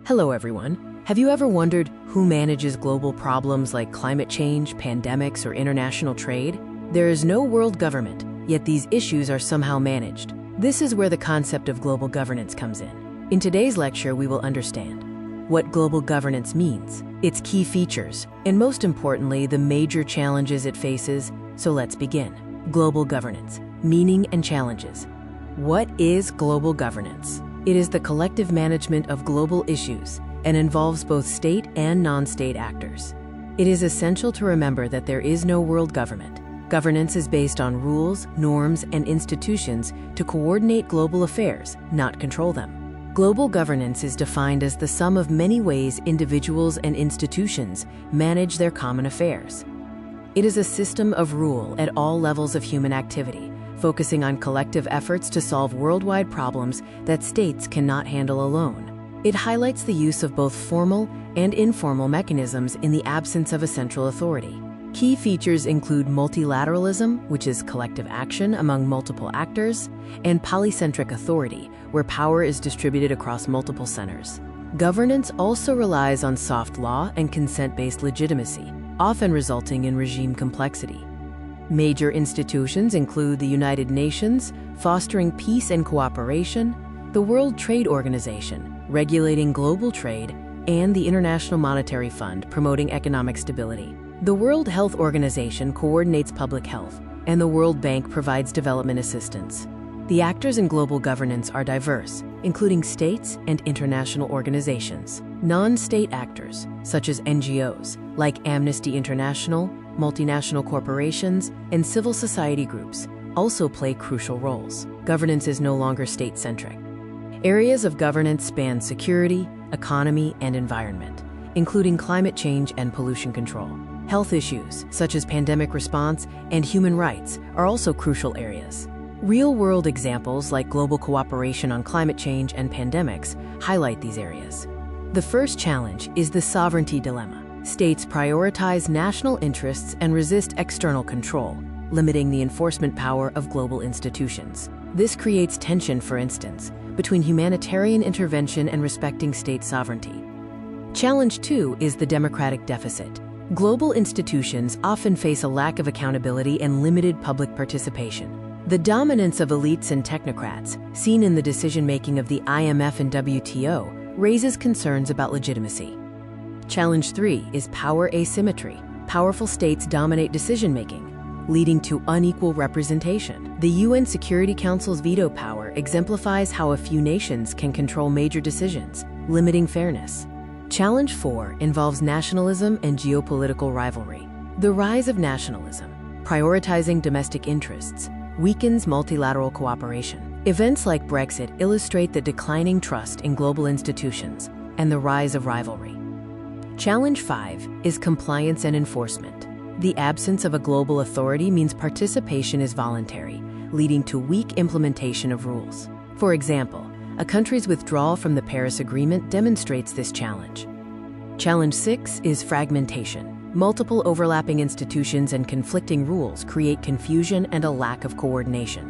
Hello everyone. Have you ever wondered who manages global problems like climate change, pandemics, or international trade? There is no world government, yet these issues are somehow managed. This is where the concept of global governance comes in. In today's lecture, we will understand what global governance means, its key features, and most importantly, the major challenges it faces. So let's begin. Global governance, meaning and challenges. What is global governance? It is the collective management of global issues and involves both state and non-state actors. It is essential to remember that there is no world government. Governance is based on rules, norms, and institutions to coordinate global affairs, not control them. Global governance is defined as the sum of many ways individuals and institutions manage their common affairs. It is a system of rule at all levels of human activity, focusing on collective efforts to solve worldwide problems that states cannot handle alone. It highlights the use of both formal and informal mechanisms in the absence of a central authority. Key features include multilateralism, which is collective action among multiple actors, and polycentric authority, where power is distributed across multiple centers. Governance also relies on soft law and consent-based legitimacy, often resulting in regime complexity. Major institutions include the United Nations, fostering peace and cooperation, the World Trade Organization, regulating global trade, and the International Monetary Fund, promoting economic stability. The World Health Organization coordinates public health, and the World Bank provides development assistance. The actors in global governance are diverse, including states and international organizations. Non-state actors, such as NGOs, like Amnesty International, multinational corporations, and civil society groups, also play crucial roles. Governance is no longer state-centric. Areas of governance span security, economy, and environment, including climate change and pollution control. Health issues, such as pandemic response and human rights, are also crucial areas. Real-world examples like global cooperation on climate change and pandemics highlight these areas. The first challenge is the sovereignty dilemma. States prioritize national interests and resist external control, limiting the enforcement power of global institutions. This creates tension, for instance, between humanitarian intervention and respecting state sovereignty. Challenge 2 is the democratic deficit. Global institutions often face a lack of accountability and limited public participation. The dominance of elites and technocrats, seen in the decision-making of the IMF and WTO, raises concerns about legitimacy. Challenge 3 is power asymmetry. Powerful states dominate decision-making, leading to unequal representation. The UN Security Council's veto power exemplifies how a few nations can control major decisions, limiting fairness. Challenge 4 involves nationalism and geopolitical rivalry. The rise of nationalism, prioritizing domestic interests, weakens multilateral cooperation. Events like Brexit illustrate the declining trust in global institutions and the rise of rivalry. Challenge 5 is compliance and enforcement. The absence of a global authority means participation is voluntary, leading to weak implementation of rules. For example, a country's withdrawal from the Paris Agreement demonstrates this challenge. Challenge 6 is fragmentation. Multiple overlapping institutions and conflicting rules create confusion and a lack of coordination.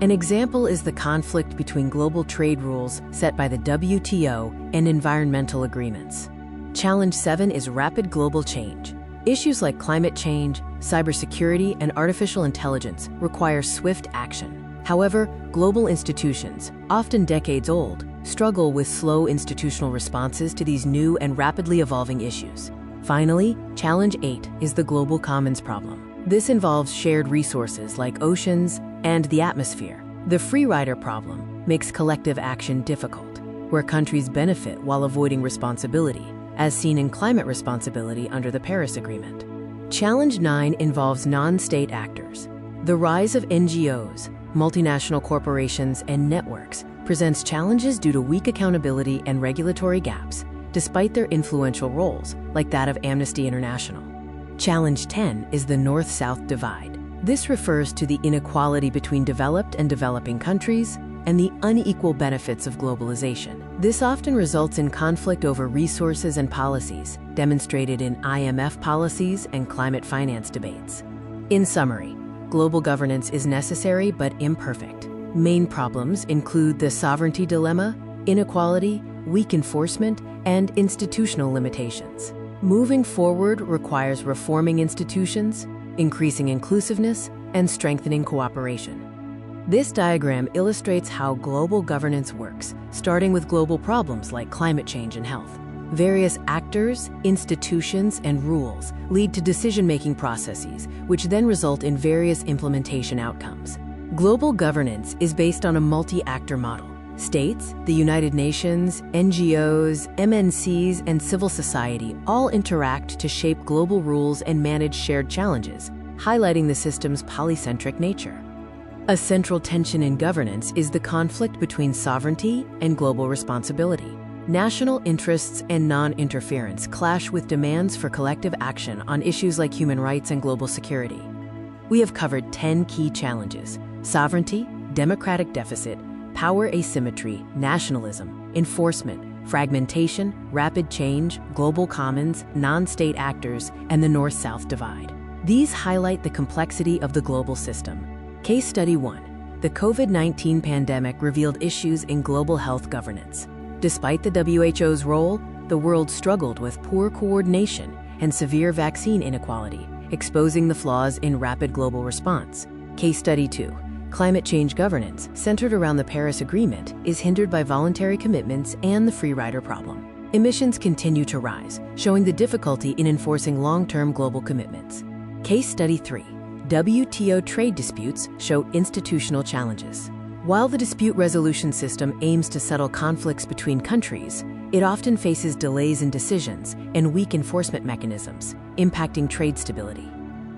An example is the conflict between global trade rules set by the WTO and environmental agreements. Challenge 7 is rapid global change. Issues like climate change, cybersecurity, and artificial intelligence require swift action. However, global institutions, often decades old, struggle with slow institutional responses to these new and rapidly evolving issues. Finally, Challenge 8 is the global commons problem. This involves shared resources like oceans and the atmosphere. The free rider problem makes collective action difficult, where countries benefit while avoiding responsibility, as seen in climate responsibility under the Paris Agreement. Challenge 9 involves non-state actors. The rise of NGOs, multinational corporations, and networks presents challenges due to weak accountability and regulatory gaps, despite their influential roles, like that of Amnesty International. Challenge 10 is the North-South divide. This refers to the inequality between developed and developing countries and the unequal benefits of globalization. This often results in conflict over resources and policies, demonstrated in IMF policies and climate finance debates. In summary, global governance is necessary but imperfect. Main problems include the sovereignty dilemma, inequality, weak enforcement, and institutional limitations. Moving forward requires reforming institutions, increasing inclusiveness, and strengthening cooperation. This diagram illustrates how global governance works, starting with global problems like climate change and health. Various actors, institutions, and rules lead to decision-making processes, which then result in various implementation outcomes. Global governance is based on a multi-actor model. States, the United Nations, NGOs, MNCs, and civil society all interact to shape global rules and manage shared challenges, highlighting the system's polycentric nature. A central tension in governance is the conflict between sovereignty and global responsibility. National interests and non-interference clash with demands for collective action on issues like human rights and global security. We have covered 10 key challenges: sovereignty, democratic deficit, power asymmetry, nationalism, enforcement, fragmentation, rapid change, global commons, non-state actors, and the North-South divide. These highlight the complexity of the global system. Case Study 1. The COVID-19 pandemic revealed issues in global health governance. Despite the WHO's role, the world struggled with poor coordination and severe vaccine inequality, exposing the flaws in rapid global response. Case Study 2. Climate change governance, centered around the Paris Agreement, is hindered by voluntary commitments and the free rider problem. Emissions continue to rise, showing the difficulty in enforcing long-term global commitments. Case Study 3. WTO trade disputes show institutional challenges. While the dispute resolution system aims to settle conflicts between countries, it often faces delays in decisions and weak enforcement mechanisms, impacting trade stability.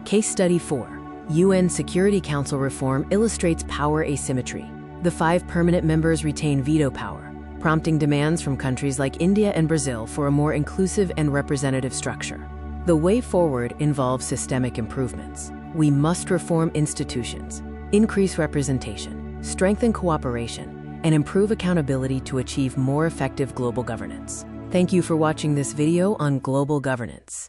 Case Study 4. UN Security Council reform illustrates power asymmetry. The 5 permanent members retain veto power, prompting demands from countries like India and Brazil for a more inclusive and representative structure. The way forward involves systemic improvements. We must reform institutions, increase representation, strengthen cooperation, and improve accountability to achieve more effective global governance. Thank you for watching this video on global governance.